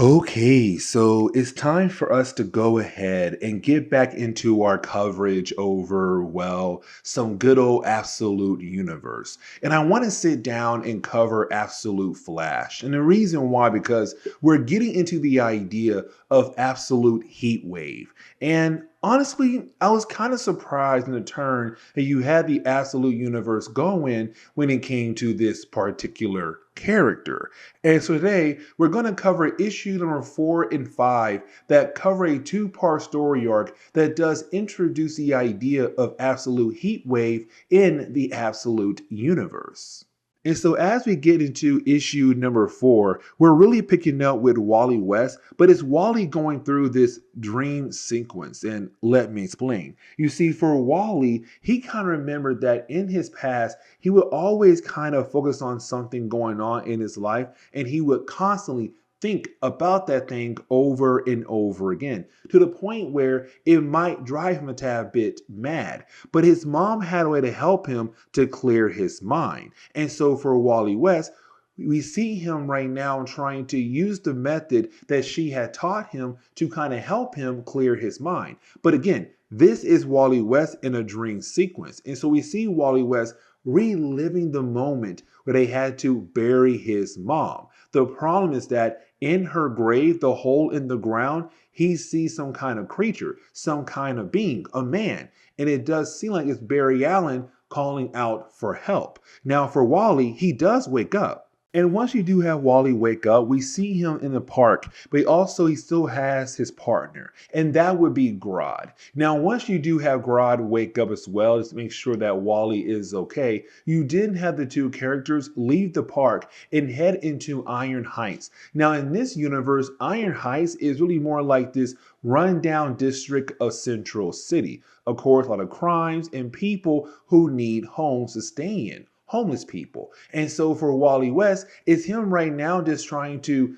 Okay, so it's time for us to go ahead and get back into our coverage over, well, some good old Absolute Universe. And I want to sit down and cover Absolute Flash. And the reason why, because we're getting into the idea of Absolute Heatwave. And honestly, I was kind of surprised in the turn that you had the Absolute Universe going when it came to this particular character. And so today we're going to cover issue number 4 and 5 that cover a two-part story arc that does introduce the idea of absolute heat wave in the absolute universe. And so as we get into issue number 4, we're really picking up with Wally West, but it's Wally going through this dream sequence. And let me explain. You see, for Wally, he kind of remembered that in his past, he would always kind of focus on something going on in his life, and he would constantly think about that thing over and over again to the point where it might drive him a tad bit mad. But his mom had a way to help him to clear his mind. And so for Wally West, we see him right now trying to use the method that she had taught him to kind of help him clear his mind. But again, this is Wally West in a dream sequence. And so we see Wally West reliving the moment where they had to bury his mom. The problem is that in her grave, the hole in the ground, he sees some kind of creature, some kind of being, a man. And it does seem like it's Barry Allen calling out for help. Now, for Wally, he does wake up. And once you do have Wally wake up, we see him in the park, but also he still has his partner, and that would be Grodd. Now, once you do have Grodd wake up as well, just to make sure that Wally is okay, you did have the two characters leave the park and head into Iron Heights. Now, in this universe, Iron Heights is really more like this rundown district of Central City. Of course, a lot of crimes and people who need homes to stay in, homeless people. And so for Wally West, it's him right now just trying to,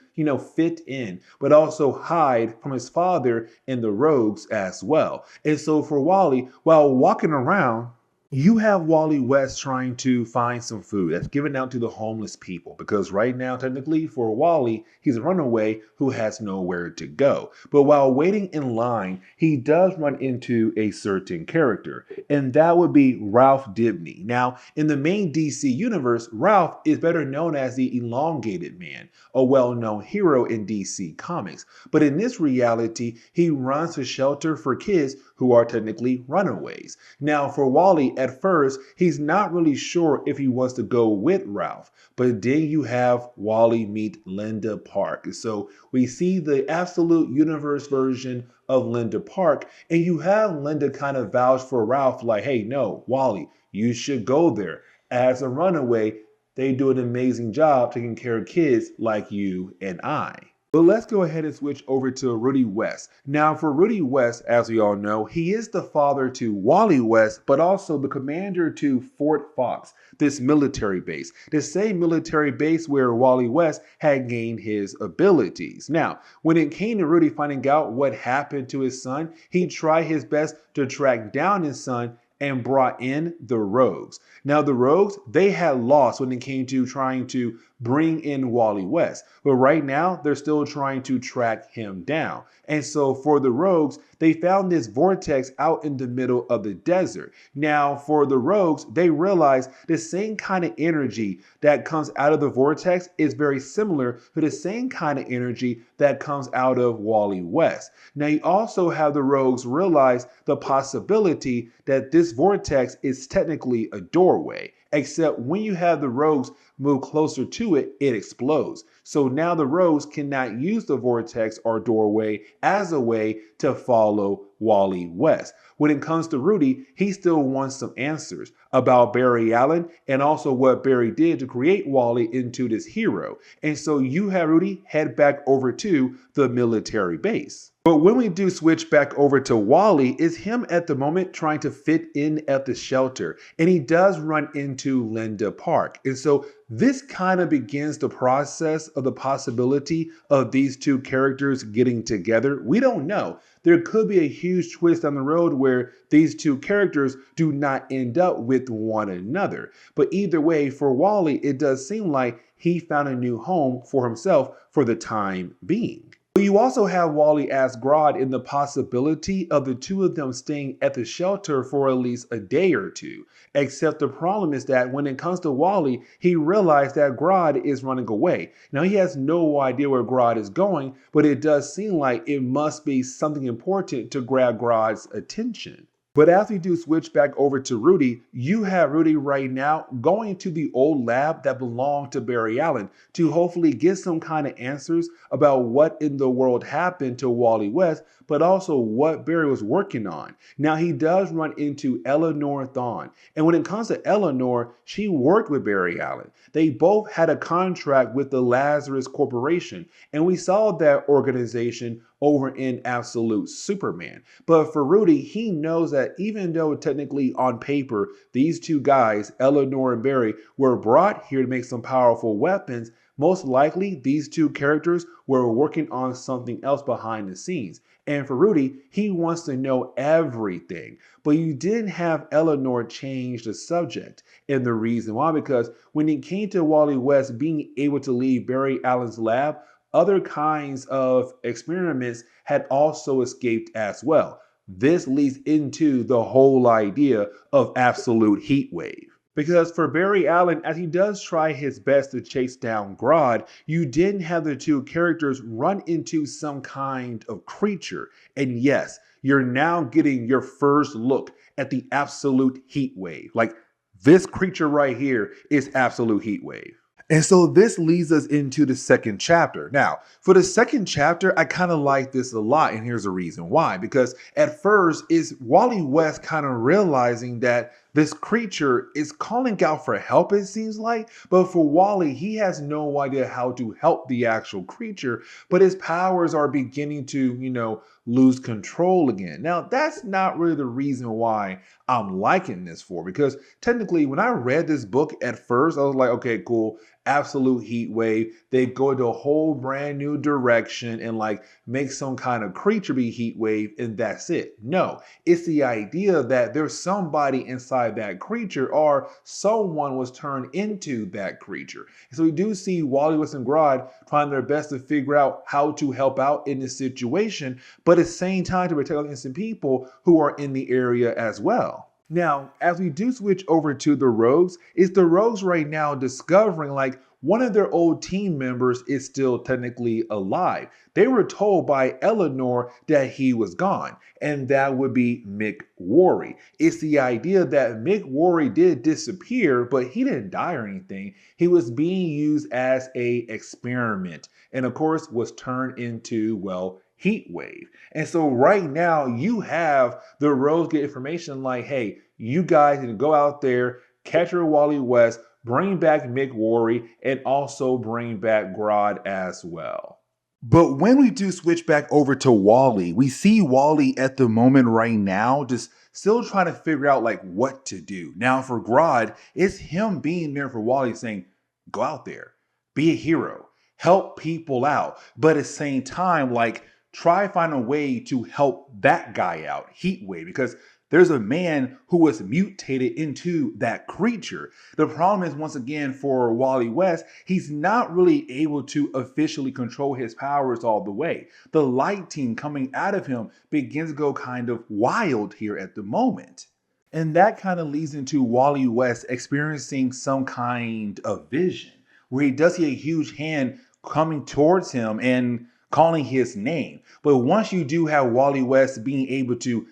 fit in, but also hide from his father and the rogues as well. And so for Wally, while walking around, you have Wally West trying to find some food that's given out to the homeless people because right now, technically, for Wally, he's a runaway who has nowhere to go. But while waiting in line, he does run into a certain character, and that would be Ralph Dibny. Now, in the main DC universe, Ralph is better known as the Elongated Man, a well-known hero in DC Comics. But in this reality, he runs a shelter for kids who are technically runaways. Now, for Wally, at first, he's not really sure if he wants to go with Ralph, but then you have Wally meet Linda Park. So we see the Absolute Universe version of Linda Park, and you have Linda kind of vouch for Ralph, like, hey, no, Wally, you should go there. As a runaway, they do an amazing job taking care of kids like you and I. But let's go ahead and switch over to Rudy West. Now, for Rudy West, as we all know, he is the father to Wally West, but also the commander to Fort Fox, this military base, the same military base where Wally West had gained his abilities. Now, when it came to Rudy finding out what happened to his son, he tried his best to track down his son and brought in the Rogues. Now, the Rogues, they had lost when it came to trying to bring in Wally West. But right now, they're still trying to track him down. And so for the Rogues, they found this vortex out in the middle of the desert. Now, for the Rogues, they realized the same kind of energy that comes out of the vortex is very similar to the same kind of energy that comes out of Wally West. Now, you also have the Rogues realize the possibility that this vortex is technically a doorway, except when you have the Rogues move closer to it, it explodes. So now the Rogues cannot use the vortex or doorway as a way to follow Wally West. When it comes to Rudy, he still wants some answers about Barry Allen and also what Barry did to create Wally into this hero. And so you have Rudy head back over to the military base. But when we do switch back over to Wally, it's him at the moment trying to fit in at the shelter. And he does run into Linda Park. And so this kind of begins the process of the possibility of these two characters getting together. We don't know. There could be a huge twist down the road where these two characters do not end up with one another. But either way, for Wally, it does seem like he found a new home for himself for the time being. But you also have Wally ask Grodd in the possibility of the two of them staying at the shelter for at least a day or two. Except the problem is that when it comes to Wally, he realized that Grodd is running away. Now he has no idea where Grodd is going, but it does seem like it must be something important to grab Grodd's attention. But after you do switch back over to Rudy, you have Rudy right now going to the old lab that belonged to Barry Allen to hopefully get some kind of answers about what in the world happened to Wally West, but also what Barry was working on. Now he does run into Eleanor Thawne. And when it comes to Eleanor, she worked with Barry Allen. They both had a contract with the Lazarus Corporation, and we saw that organization over in Absolute Superman. But for Rudy, he knows that even though technically on paper, these two guys, Eleanor and Barry, were brought here to make some powerful weapons, most likely these two characters were working on something else behind the scenes. And for Rudy, he wants to know everything. But you didn't have Eleanor change the subject. And the reason why, because when it came to Wally West being able to leave Barry Allen's lab, other kinds of experiments had also escaped as well. This leads into the whole idea of absolute heatwave. Because for Barry Allen, as he does try his best to chase down Grodd, you didn't have the two characters run into some kind of creature. And yes, you're now getting your first look at the absolute heatwave. Like this creature right here is absolute heatwave. And so this leads us into the second chapter. Now, for the second chapter, I kind of like this a lot, and here's the reason why. Because at first, is Wally West kind of realizing that this creature is calling out for help, it seems like. But for Wally, he has no idea how to help the actual creature, but his powers are beginning to, lose control again. Now, that's not really the reason why I'm liking this for, because technically when I read this book at first, I was like, okay, cool, absolute heat wave. They go into a whole brand new direction and like make some kind of creature be heat wave and that's it. No, it's the idea that there's somebody inside that creature or someone was turned into that creature. And so we do see Wally West and Grodd trying their best to figure out how to help out in this situation, but at the same time to protect the innocent people who are in the area as well. Now, as we do switch over to the Rogues, it's the Rogues right now discovering like one of their old team members is still technically alive. They were told by Eleanor that he was gone, and that would be Mick Worry. It's the idea that Mick Worry did disappear, but he didn't die or anything. He was being used as a experiment, and of course was turned into, well, heat wave. And so right now you have the Rogues get information like, hey, you guys need to go out there, capture Wally West, bring back Mick Worry, and also bring back Grodd as well. But when we do switch back over to Wally, we see Wally at the moment right now just still trying to figure out like what to do. Now for Grodd, it's him being there for Wally saying, go out there, be a hero, help people out. But at the same time, like try find a way to help that guy out, Heatwave, because there's a man who was mutated into that creature. The problem is, once again, for Wally West, he's not really able to officially control his powers all the way. The lighting coming out of him begins to go kind of wild here at the moment. And that kind of leads into Wally West experiencing some kind of vision, where he does see a huge hand coming towards him and calling his name. But once you do have Wally West being able to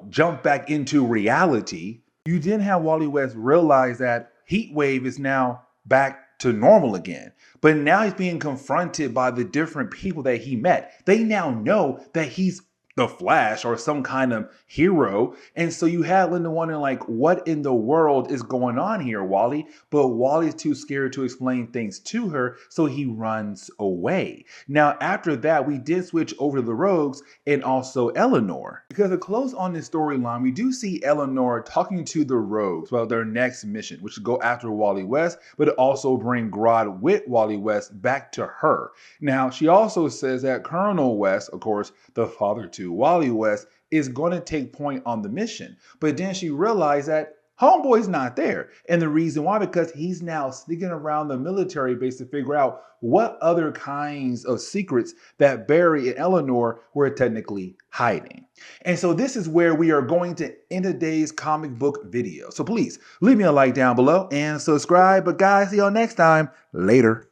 jump back into reality, you didn't have Wally West realize that Heatwave is now back to normal again. But now he's being confronted by the different people that he met. They now know that he's the Flash or some kind of hero. And so you had Linda wondering like, what in the world is going on here, Wally? But Wally's too scared to explain things to her, so he runs away. Now, after that, we did switch over to the Rogues and also Eleanor. Because to close on this storyline, we do see Eleanor talking to the Rogues about their next mission, which is go after Wally West, but also bring Grodd with Wally West back to her. Now, she also says that Colonel West, of course, the father to Wally West, is going to take point on the mission. But then she realized that Homeboy's not there. And the reason why, because he's now sneaking around the military base to figure out what other kinds of secrets that Barry and Eleanor were technically hiding. And so this is where we are going to end today's comic book video. So please leave me a like down below and subscribe. But guys, see y'all next time. Later.